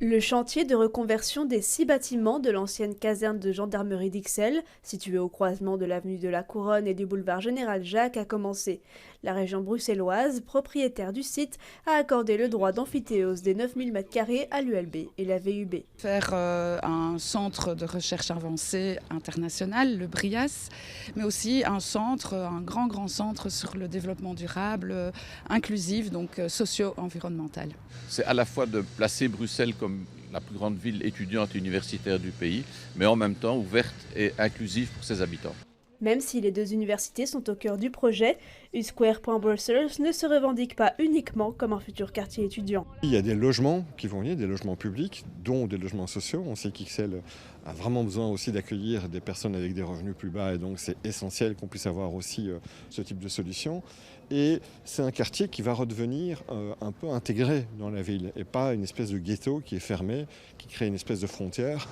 Le chantier de reconversion des 6 bâtiments de l'ancienne caserne de gendarmerie d'Ixelles, située au croisement de l'avenue de la Couronne et du boulevard Général Jacques, a commencé. La région bruxelloise, propriétaire du site, a accordé le droit d'emphytéose des 9000 m² à l'ULB et la VUB. Faire un centre de recherche avancée international, le BRIAS, mais aussi un grand centre sur le développement durable, inclusif, donc socio-environnemental. C'est à la fois de placer Bruxelles comme la plus grande ville étudiante et universitaire du pays, mais en même temps ouverte et inclusive pour ses habitants. Même si les deux universités sont au cœur du projet, Usquare.Brussels ne se revendique pas uniquement comme un futur quartier étudiant. Il y a des logements qui vont venir, des logements publics, dont des logements sociaux. On sait qu'Ixelles a vraiment besoin aussi d'accueillir des personnes avec des revenus plus bas et donc c'est essentiel qu'on puisse avoir aussi ce type de solution. Et c'est un quartier qui va redevenir un peu intégré dans la ville et pas une espèce de ghetto qui est fermé, qui crée une espèce de frontière.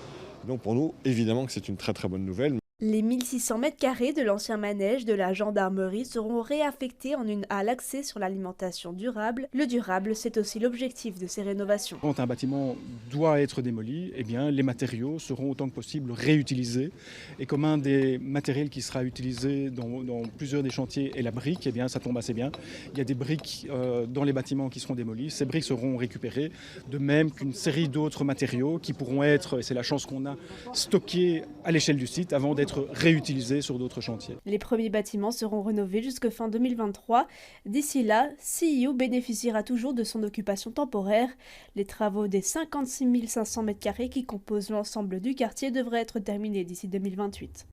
Donc pour nous, évidemment que c'est une très très bonne nouvelle. Les 1600 m² de l'ancien manège de la gendarmerie seront réaffectés en une halle axée sur l'alimentation durable. Le durable, c'est aussi l'objectif de ces rénovations. Quand un bâtiment doit être démoli, eh bien, les matériaux seront autant que possible réutilisés. Et comme un des matériels qui sera utilisé dans plusieurs des chantiers est la brique, eh bien, ça tombe assez bien. Il y a des briques dans les bâtiments qui seront démolis. Ces briques seront récupérées, de même qu'une série d'autres matériaux qui pourront être, et c'est la chance qu'on a, stockés à l'échelle du site avant d'être réutilisés sur d'autres chantiers. Les premiers bâtiments seront rénovés jusqu'à fin 2023. D'ici là, CIU bénéficiera toujours de son occupation temporaire. Les travaux des 56 500 m² qui composent l'ensemble du quartier devraient être terminés d'ici 2028.